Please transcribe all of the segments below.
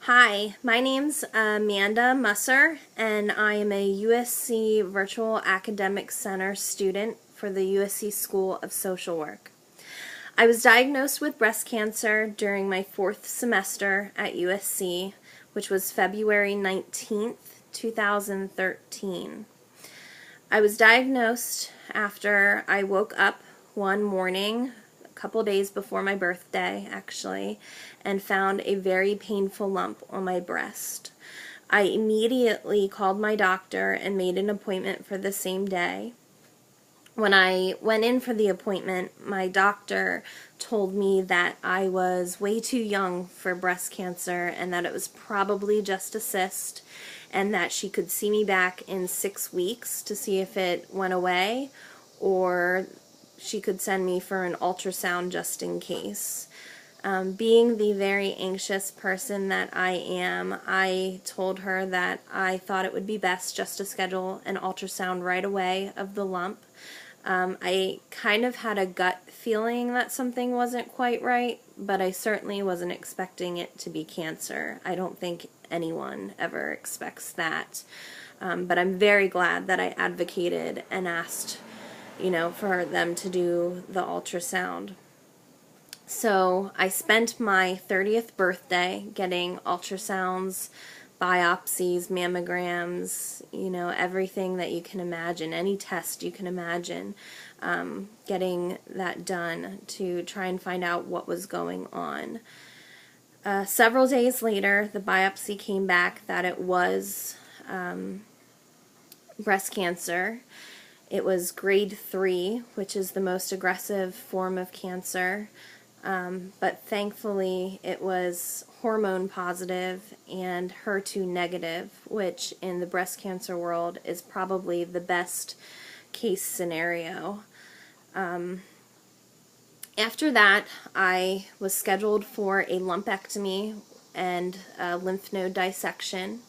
Hi, my name's Amanda Musser, and I am a USC Virtual Academic Center student for the USC School of Social Work. I was diagnosed with breast cancer during my fourth semester at USC, which was February 19th, 2013. I was diagnosed after I woke up one morning, a couple days before my birthday actually, and found a very painful lump on my breast. I immediately called my doctor and made an appointment for the same day. When I went in for the appointment, my doctor told me that I was way too young for breast cancer and that it was probably just a cyst and that she could see me back in 6 weeks to see if it went away, or she could send me for an ultrasound just in case. Being the very anxious person that I am, I told her that I thought it would be best just to schedule an ultrasound right away of the lump. I kind of had a gut feeling that something wasn't quite right, but I certainly wasn't expecting it to be cancer. I don't think anyone ever expects that. But I'm very glad that I advocated and asked, for them to do the ultrasound. So I spent my 30th birthday getting ultrasounds, biopsies, mammograms, everything that you can imagine, any test you can imagine, getting that done to try and find out what was going on. Several days later, the biopsy came back that it was breast cancer. It was grade 3, which is the most aggressive form of cancer. But thankfully it was hormone positive and HER2 negative, which in the breast cancer world is probably the best case scenario. After that, I was scheduled for a lumpectomy and a lymph node dissection.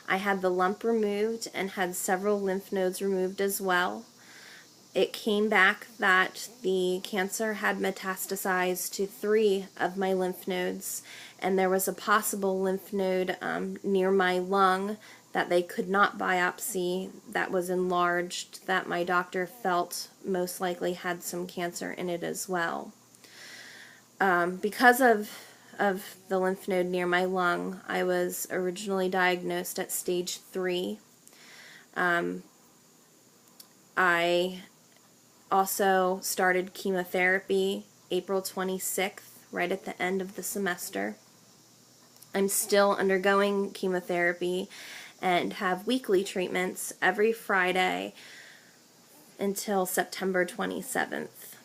I had the lump removed and had several lymph nodes removed as well. It came back that the cancer had metastasized to 3 of my lymph nodes, and there was a possible lymph node near my lung that they could not biopsy that was enlarged, that my doctor felt most likely had some cancer in it as well. Because of the lymph node near my lung, I was originally diagnosed at stage 3. I also started chemotherapy April 26th, right at the end of the semester. I'm still undergoing chemotherapy and have weekly treatments every Friday until September 27th.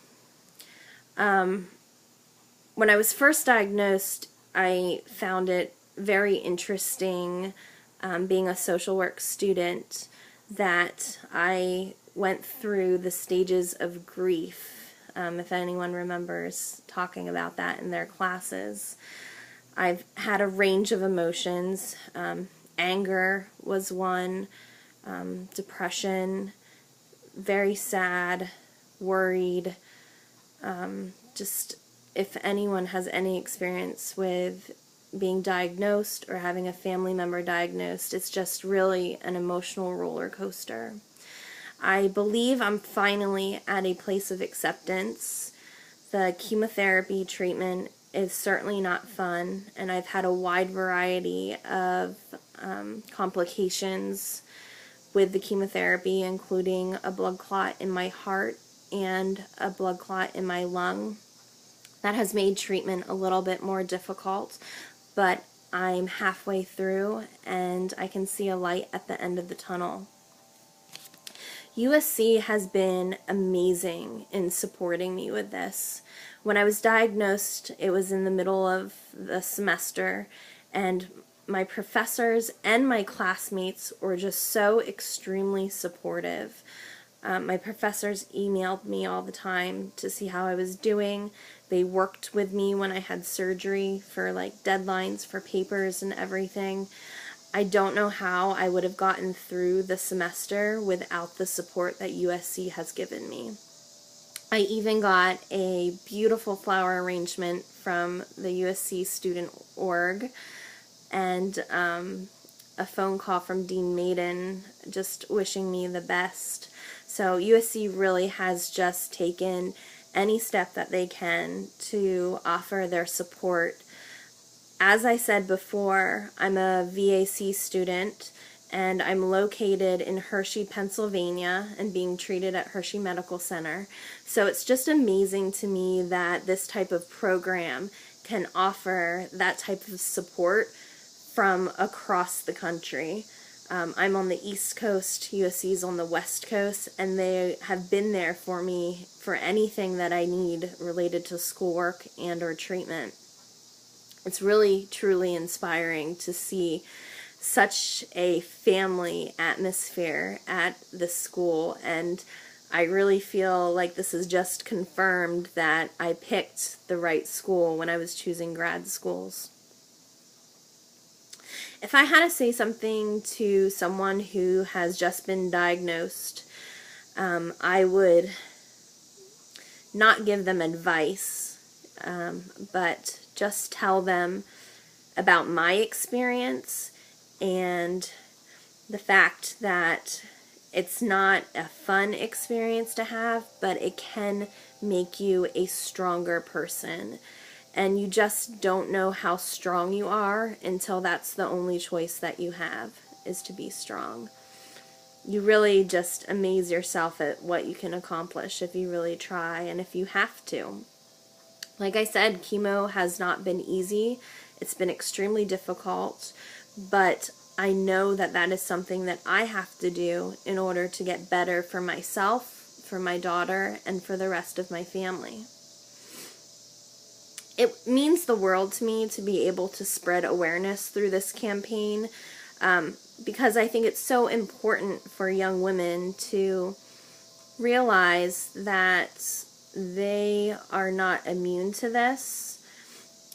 When I was first diagnosed, I found it very interesting, being a social work student, that I went through the stages of grief, if anyone remembers talking about that in their classes. I've had a range of emotions. Anger was one, depression, very sad, worried. Just if anyone has any experience with being diagnosed or having a family member diagnosed, it's just really an emotional roller coaster. I believe I'm finally at a place of acceptance. The chemotherapy treatment is certainly not fun, and I've had a wide variety of complications with the chemotherapy, including a blood clot in my heart and a blood clot in my lung. That has made treatment a little bit more difficult, but I'm halfway through and I can see a light at the end of the tunnel. USC has been amazing in supporting me with this. When I was diagnosed, it was in the middle of the semester, and my professors and my classmates were just so extremely supportive. My professors emailed me all the time to see how I was doing. They worked with me when I had surgery for deadlines for papers and everything. I don't know how I would have gotten through the semester without the support that USC has given me. I even got a beautiful flower arrangement from the USC student org, and a phone call from Dean Maiden just wishing me the best. So USC really has just taken any step that they can to offer their support. As I said before, I'm a VAC student, and I'm located in Hershey, Pennsylvania, and being treated at Hershey Medical Center. So it's just amazing to me that this type of program can offer that type of support from across the country. I'm on the East Coast, USC's on the West Coast, and they have been there for me for anything that I need related to schoolwork and or treatment. It's really, truly inspiring to see such a family atmosphere at the school, and I really feel like this has just confirmed that I picked the right school when I was choosing grad schools. If I had to say something to someone who has just been diagnosed, I would not give them advice, but just tell them about my experience and the fact that it's not a fun experience to have, but it can make you a stronger person. And you just don't know how strong you are until that's the only choice that you have, is to be strong. You really just amaze yourself at what you can accomplish if you really try and if you have to. Like I said, chemo has not been easy. It's been extremely difficult, but I know that that is something that I have to do in order to get better for myself, for my daughter, and for the rest of my family. It means the world to me to be able to spread awareness through this campaign, because I think it's so important for young women to realize that they are not immune to this.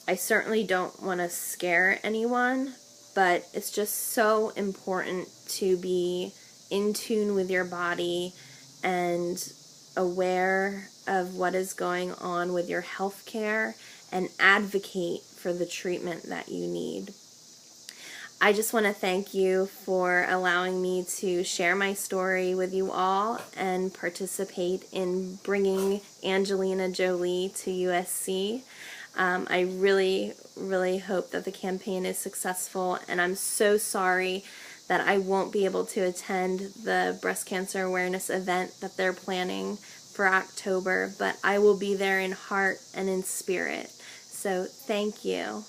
I certainly don't want to scare anyone, but it's just so important to be in tune with your body and aware of what is going on with your health care and advocate for the treatment that you need. I just want to thank you for allowing me to share my story with you all and participate in bringing Angelina Jolie to USC. I really, really hope that the campaign is successful, and I'm so sorry that I won't be able to attend the breast cancer awareness event that they're planning for October, but I will be there in heart and in spirit. So thank you.